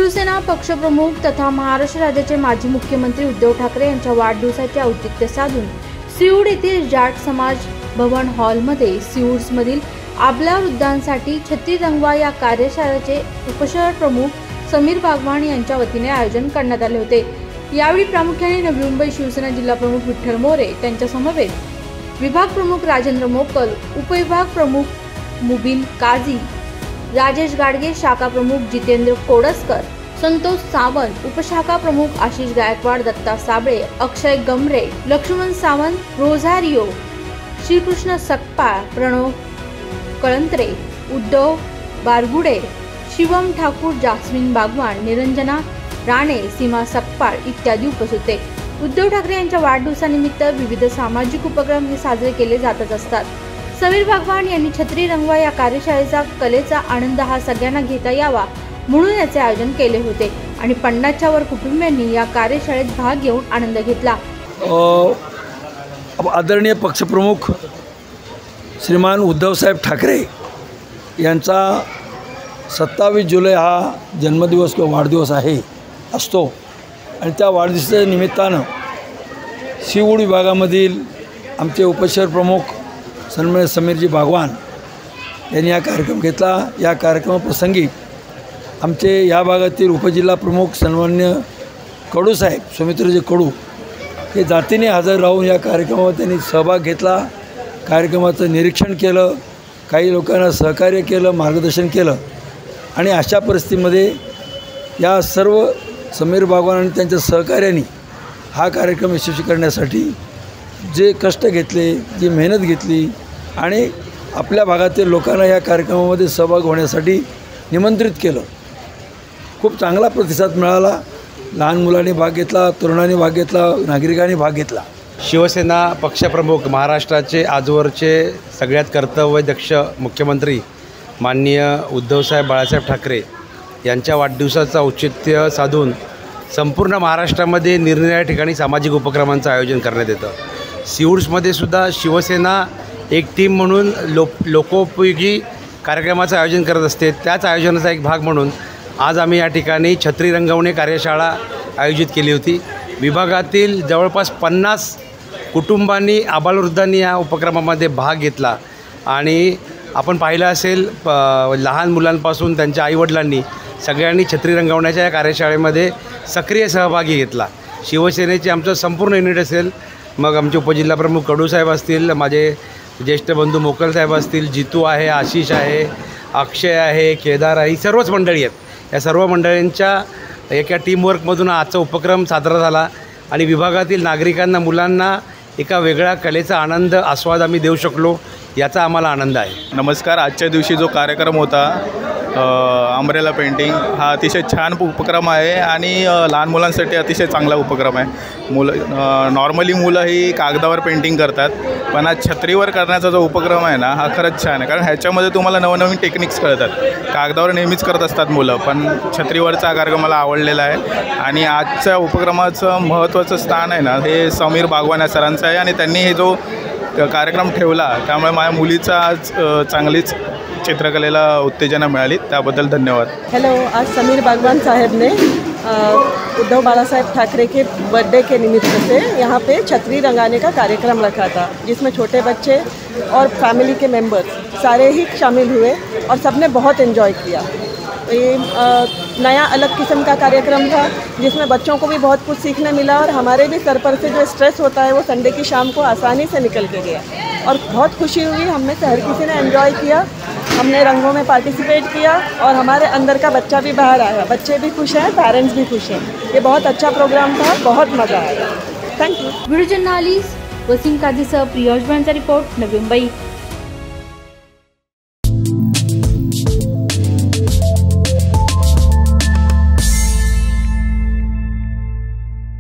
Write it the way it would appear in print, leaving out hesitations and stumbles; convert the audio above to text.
शिवसेना पक्षप्रमुख तथा महाराष्ट्र राज्याचे माजी मुख्यमंत्री उद्धव ठाकरे यांच्या वाढदिवसाचे औचित्य साधून सिऊड येथील जाट समाज भवन हॉलमध्ये सिऊड्समधील आबला वृद्धांसाठी छत्री रंगवा या कार्यशाळेचे उपशहर प्रमुख समीर बागवान यांच्या वतीने आयोजन करण्यात आले होते। यावेळी प्रामुख्याने नवी मुंबई शिवसेना जिल्हा प्रमुख विठ्ठल मोरे, त्यांच्या समवेत विभाग प्रमुख राजेंद्र मोकल, उपविभाग प्रमुख मुबिन काझी, राजेश गाडगे, शाखा प्रमुख जितेंद्र कोडसकर, संतोष सावंत, उपशाखा प्रमुख आशिष गायकवाड, दत्ता साबळे, अक्षय गमरे, लक्ष्मण सावंत, रोझारियो, श्रीकृष्ण सकपाळ, प्रणव कळंत्रे, उद्धव बारगुडे, शिवम ठाकूर, जास्मिन बागवान, निरंजना राणे, सीमा सकपाळ इत्यादी उपस्थित होते। उद्धव ठाकरे यांच्या वाढदिवसानिमित्त विविध सामाजिक उपक्रम हे साजरे केले जातच असतात। समीर बागवान यांनी छत्री रंगवा या कार्यशाळेचा कलेचा आनंद हा सगळ्यांना घेता यावा म्हणून याचे आयोजन केले होते आणि 50च्या वर कुटुंबियांनी या कार्यशाळेत भाग घेऊन आनंद घेतला। आदरणीय पक्षप्रमुख श्रीमान उद्धवसाहेब ठाकरे यांचा 27 जुलै हा जन्मदिवस किंवा वाढदिवस असतो आणि त्या वाढदिवसाच्या निमित्तानं सिऊड विभागामधील आमचे उपशहर प्रमुख सन्माननीय समीरजी बागवान यांनी हा कार्यक्रम घेतला। या कार्यक्रमाप्रसंगी आमचे या भागातील उपजिल्हा प्रमुख सन्माननीय कडूसाहेब सुमित्रजी कडू हे जातीने हजर राहून या कार्यक्रमात त्यांनी सहभाग घेतला, कार्यक्रमाचं निरीक्षण केलं, काही लोकांना सहकार्य केलं, मार्गदर्शन केलं आणि अशा परिस्थितीमध्ये या सर्व समीर बागवान आणि त्यांच्या सहकार्यांनी हा कार्यक्रम यशस्वी करण्यासाठी जे कष्ट घेतले, जी मेहनत घेतली आणि आपल्या भागातील लोकांना या कार्यक्रमामध्ये सहभाग होण्यासाठी निमंत्रित केलं। खूप चांगला प्रतिसाद मिळाला। लहान मुलांनी भाग घेतला, तरुणांनी भाग घेतला, नागरिकांनी भाग घेतला। शिवसेना पक्षप्रमुख महाराष्ट्राचे आजवरचे सगळ्यात कर्तव्यदक्ष मुख्यमंत्री माननीय उद्धवसाहेब बाळासाहेब ठाकरे यांच्या वाढदिवसाचं औचित्य साधून संपूर्ण महाराष्ट्रामध्ये निरनिराळ्या ठिकाणी सामाजिक उपक्रमांचं आयोजन करण्यात येतं। सिऊड्समध्ये सुद्धा शिवसेना एक टीम म्हणून लोकोपयोगी कार्यक्रमाचं आयोजन करत असते। त्याच आयोजनाचा एक भाग म्हणून आज आम्ही या ठिकाणी छत्री रंगवणे कार्यशाळा आयोजित केली होती। विभागातील जवळपास 50 कुटुंबांनी, आबालवृद्धांनी या उपक्रमामध्ये भाग घेतला आणि आपण पाहिलं असेल लहान मुलांपासून त्यांच्या आईवडिलांनी सगळ्यांनी छत्री रंगवण्याच्या या कार्यशाळेमध्ये सक्रिय सहभागी घेतला। शिवसेनेचे आमचं संपूर्ण युनिट असेल, मग आमचे उपजिल्हाप्रमुख कडूसाहेब असतील, माझे ज्येष्ठ बंधू मोकलसाहेब असतील, जितू आहे, आशिष आहे, अक्षय आहे, केदार आहे, ही सर्वच मंडळी आहेत। या सर्व मंडळींच्या एका टीमवर्कमधून आजचा उपक्रम साजरा झाला आणि विभागातील नागरिकांना, मुलांना एका वेगळ्या कलेचा आनंद, आस्वाद आम्ही देऊ शकलो, याचा आम्हाला आनंद आहे। नमस्कार। आजच्या दिवशी जो कार्यक्रम होता अम्ब्रेला पेंटिंग हा अतिशय छान उपक्रम आहे आणि लहान मुलांसाठी अतिशय चांगला उपक्रम आहे। नॉर्मली मुलं ही कागदावर पेंटिंग करतात, पण हा छत्रीवर करण्याचा जो उपक्रम आहे ना, हा खरंच छान आहे, कारण ह्याच्यामध्ये तुम्हाला नवनवीन टेक्निक्स कळतात। कागदावर नेहमीच करत असतात मुलं, पण छत्रीवरचा हा कार्यक्रम मला आवडलेला आहे आणि आजच्या उपक्रमाचं महत्त्वाचं स्थान आहे ना, हे समीर बागवान या सरांचं आहे आणि त्यांनी हे जो कार्यक्रम ठेवला त्यामुळे माझ्या मुलीचा आज चांगलीच चित्रकलेला उत्तेजना मिली, त्याबद्दल धन्यवाद। हेलो, आज समीर बागवान साहब ने उद्धव बाळासाहेब ठाकरे के बर्थडे के निमित्त से यहाँ पे छतरी रंगाने का कार्यक्रम रखा था, जिसमें छोटे बच्चे और फैमिली के मेंबर्स सारे ही शामिल हुए और सबने बहुत एंजॉय किया। ये नया अलग किस्म का कार्यक्रम था जिसमें बच्चों को भी बहुत कुछ सीखने मिला और हमारे भी सर पर से जो स्ट्रेस होता है वो संडे की शाम को आसानी से निकल के गया और बहुत खुशी हुई। हम में से हर किसी ने एंजॉय किया, हमने रंगों में पार्टिसिपेट किया और हमारे अंदर का बच्चा भी बाहर आया। बच्चे भी खुश हैं, पेरेंट्स भी खुश हैं। ये बहुत अच्छा प्रोग्राम था, बहुत मज़ा आया। Thank you. Video journalist Wasim कादीसह प्रियोश भांचा रिपोर्ट, नवी मुंबई।